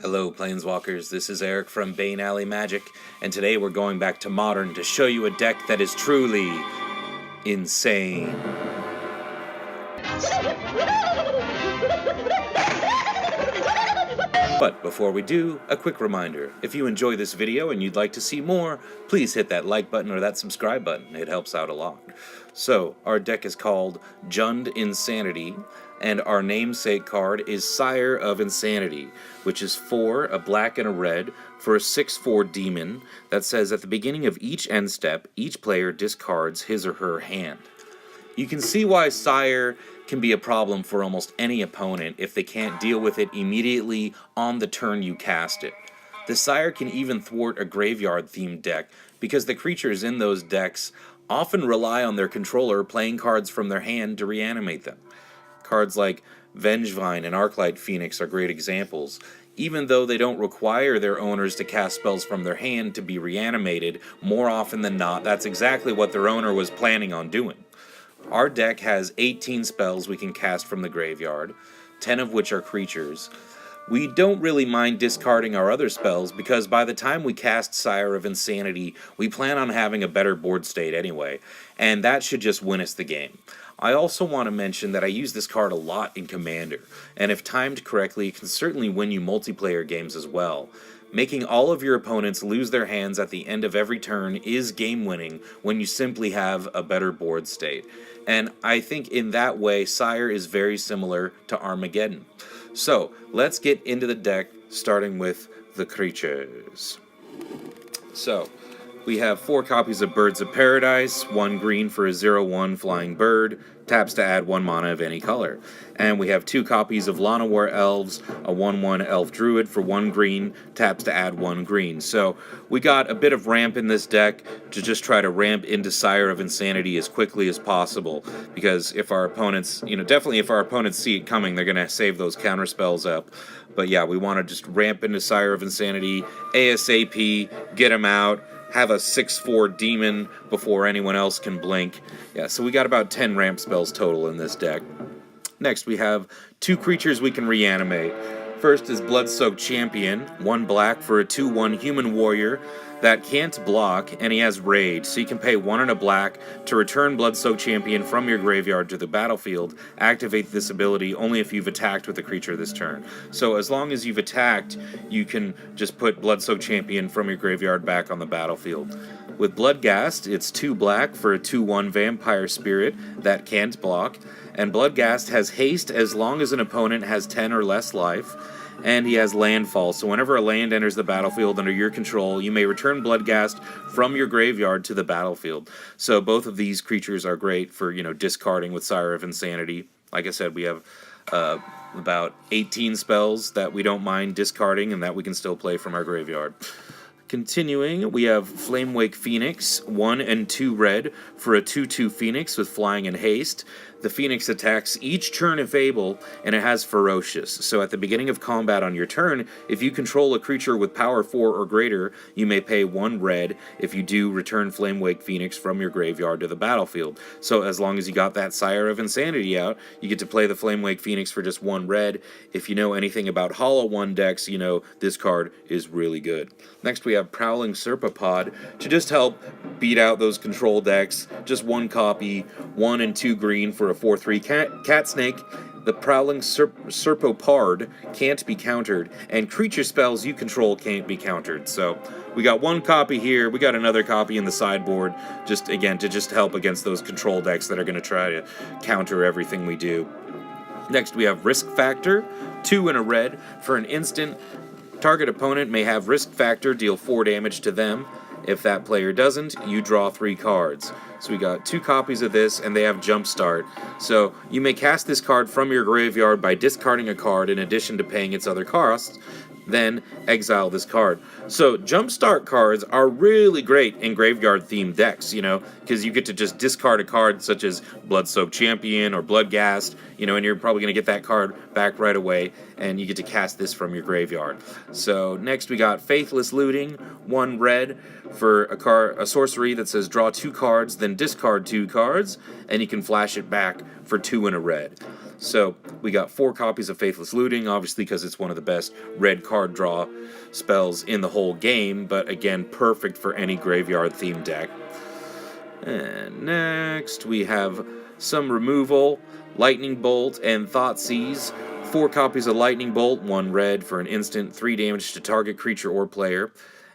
Hello Planeswalkers, this is Eric from Bane Alley Magic, and today we're going back to Modern to show you a deck that is truly insane. But before we do, a quick reminder. If you enjoy this video and you'd like to see more, please hit that like button or that subscribe button. It helps out a lot. So, our deck is called Vengevine and Insanity, and our namesake card is Sire of Insanity, which is 4, a black and a red, for a 6/4 demon that says at the beginning of each end step, each player discards his or her hand. You can see why Sire can be a problem for almost any opponent if they can't deal with it immediately on the turn you cast it. The Sire can even thwart a graveyard-themed deck because the creatures in those decks often rely on their controller playing cards from their hand to reanimate them. Cards like Vengevine and Arclight Phoenix are great examples. Even though they don't require their owners to cast spells from their hand to be reanimated, more often than not, that's exactly what their owner was planning on doing. Our deck has 18 spells we can cast from the graveyard, 10 of which are creatures. We don't really mind discarding our other spells because by the time we cast Sire of Insanity, we plan on having a better board state anyway, and that should just win us the game. I also want to mention that I use this card a lot in Commander, and if timed correctly, it can certainly win you multiplayer games as well. Making all of your opponents lose their hands at the end of every turn is game-winning when you simply have a better board state. And I think in that way, Sire is very similar to Armageddon. So, let's get into the deck, starting with the creatures. So, we have 4 copies of Birds of Paradise, 1 green for a 0/1 flying bird, taps to add 1 mana of any color. And we have 2 copies of Llanowar Elves, a 1/1 elf druid for 1 green, taps to add 1 green. So we got a bit of ramp in this deck to just try to ramp into Sire of Insanity as quickly as possible, because if our opponents, definitely if our opponents see it coming, they're going to save those counter spells up. But yeah, we want to just ramp into Sire of Insanity ASAP, get them out, have a 6/4 demon before anyone else can blink. Yeah, so we got about 10 ramp spells total in this deck. Next, we have 2 creatures we can reanimate. First is Blood-Soaked Champion, 1 black for a 2/1 human warrior that can't block, and he has Raid, so you can pay 1 and a black to return Blood-Soaked Champion from your graveyard to the battlefield. Activate this ability only if you've attacked with the creature this turn. So as long as you've attacked, you can just put Blood-Soaked Champion from your graveyard back on the battlefield. With Bloodghast, it's 2 black for a 2/1 vampire spirit that can't block, and Bloodghast has haste as long as an opponent has 10 or less life, and he has landfall, so whenever a land enters the battlefield under your control, you may return Bloodghast from your graveyard to the battlefield. So both of these creatures are great for, discarding with Sire of Insanity. Like I said, we have about 18 spells that we don't mind discarding and that we can still play from our graveyard. Continuing, we have Flamewake Phoenix, 1 and 2 red for a 2/2 Phoenix with flying and haste. The Phoenix attacks each turn if able, and it has Ferocious. So at the beginning of combat on your turn, if you control a creature with power 4 or greater, you may pay 1 red. If you do, return Flamewake Phoenix from your graveyard to the battlefield. So as long as you got that Sire of Insanity out, you get to play the Flamewake Phoenix for just 1 red. If you know anything about Hollow 1 decks, you know this card is really good. Next we have Prowling Serpapod to just help beat out those control decks. Just 1 copy, 1 and 2 green for a 4/3 cat snake. The Prowling Serpapard can't be countered, and creature spells you control can't be countered. So we got 1 copy here, we got another copy in the sideboard, just again to just help against those control decks that are going to try to counter everything we do. Next we have Risk Factor, 2 and a red for an instant. Target opponent may have Risk Factor deal 4 damage to them. If that player doesn't, you draw 3 cards. So we got 2 copies of this, and they have Jumpstart. So you may cast this card from your graveyard by discarding a card in addition to paying its other costs, then exile this card. So Jumpstart cards are really great in graveyard-themed decks, because you get to just discard a card such as Blood-Soaked Champion or Bloodghast, and you're probably going to get that card back right away, and you get to cast this from your graveyard. So next we got Faithless Looting, 1 red for a sorcery that says draw 2 cards, then discard 2 cards, and you can flash it back for 2 in a red. So we got 4 copies of Faithless Looting, obviously because it's one of the best red card draw spells in the whole game, but again, perfect for any graveyard-themed deck. And next, we have some removal, Lightning Bolt, and Thoughtseize. 4 copies of Lightning Bolt, 1 red for an instant, 3 damage to target creature or player.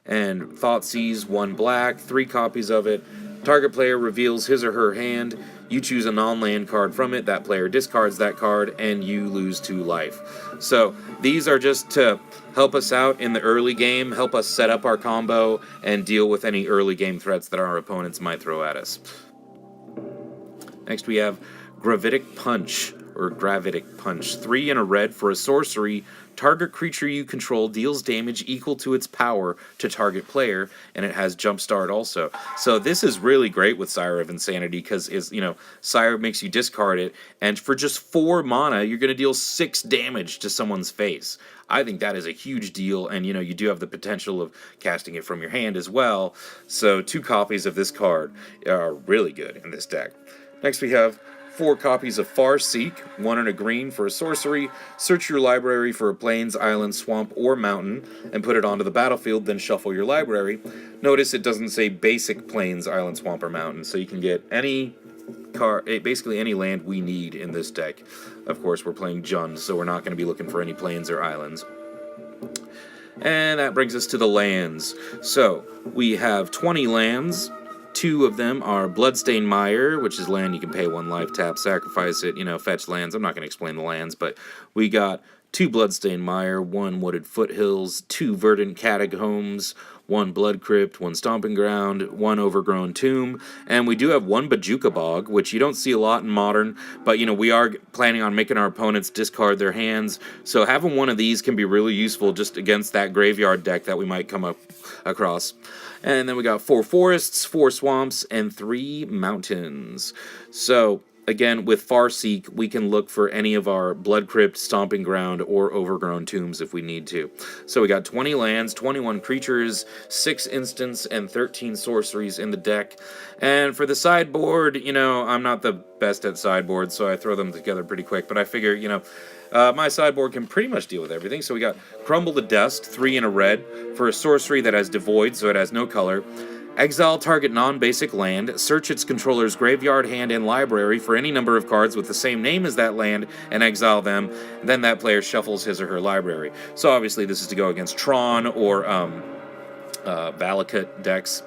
And Thoughtseize, 1 black, 3 copies of it. Target player reveals his or her hand. You choose a non-land card from it. That player discards that card, and you lose 2 life. So these are just to help us out in the early game, help us set up our combo, and deal with any early game threats that our opponents might throw at us. Next we have Gravitic Punch, or Gravitic Punch. 3 in a red for a sorcery. Target creature you control deals damage equal to its power to target player, and it has Jumpstart also. So this is really great with Sire of Insanity, because Sire makes you discard it, and for just 4 mana, you're going to deal 6 damage to someone's face. I think that is a huge deal, and you do have the potential of casting it from your hand as well. So 2 copies of this card are really good in this deck. Next we have 4 copies of Farseek, 1 in a green for a sorcery. Search your library for a plains, island, swamp, or mountain, and put it onto the battlefield, then shuffle your library. Notice it doesn't say basic plains, island, swamp, or mountain, so you can get any card, basically any land we need in this deck. Of course, we're playing Jund, so we're not going to be looking for any plains or islands. And that brings us to the lands. So, we have 20 lands. 2 of them are Bloodstained Mire, which is land you can pay 1 life, tap, sacrifice it, fetch lands. I'm not going to explain the lands, but we got 2 Bloodstained Mire, 1 Wooded Foothills, 2 Verdant Catacombs, 1 Blood Crypt, 1 Stomping Ground, 1 Overgrown Tomb, and we do have 1 Bajuka Bog, which you don't see a lot in Modern, but we are planning on making our opponents discard their hands, so having 1 of these can be really useful just against that graveyard deck that we might come across. And then we got 4 forests, 4 swamps, and 3 mountains. So, again, with Farseek, we can look for any of our Blood Crypt, Stomping Ground, or Overgrown Tombs if we need to. So we got 20 lands, 21 creatures, 6 instants, and 13 sorceries in the deck. And for the sideboard, I'm not the best at sideboards, so I throw them together pretty quick. But I figure, my sideboard can pretty much deal with everything. So we got Crumble to Dust, 3 in a red, for a sorcery that has Devoid, so it has no color. Exile target non-basic land, search its controller's graveyard, hand, and library for any number of cards with the same name as that land, and exile them. Then that player shuffles his or her library. So obviously this is to go against Tron or Valakut decks.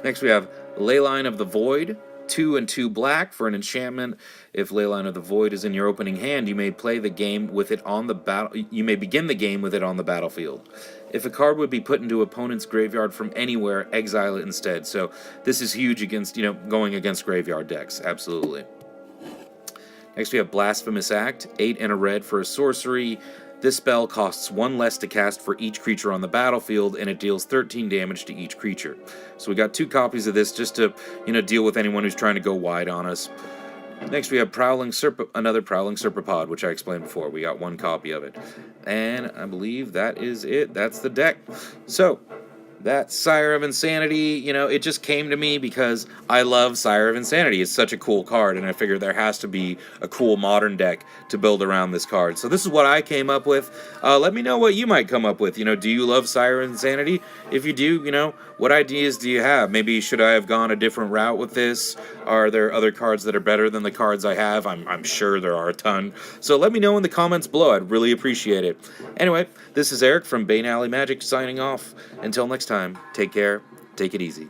Next we have Leyline of the Void, 2 and 2 black for an enchantment. If Leyline of the Void is in your opening hand, you may play the game with it on the battle. You may begin the game with it on the battlefield. If a card would be put into opponent's graveyard from anywhere, exile it instead. So this is huge against going against graveyard decks. Absolutely. Next we have Blasphemous Act, 8 and a red for a sorcery. This spell costs 1 less to cast for each creature on the battlefield, and it deals 13 damage to each creature. So we got 2 copies of this just to, deal with anyone who's trying to go wide on us. Next we have another Prowling Serpapod, which I explained before. We got 1 copy of it. And I believe that is it. That's the deck. So, that Sire of Insanity, it just came to me because I love Sire of Insanity. It's such a cool card, and I figured there has to be a cool modern deck to build around this card. So this is what I came up with. Let me know what you might come up with. Do you love Sire of Insanity? If you do, what ideas do you have? Maybe should I have gone a different route with this? Are there other cards that are better than the cards I have? I'm sure there are a ton. So let me know in the comments below. I'd really appreciate it. Anyway, this is Eric from Bane Alley Magic signing off. Until next time, take care, take it easy.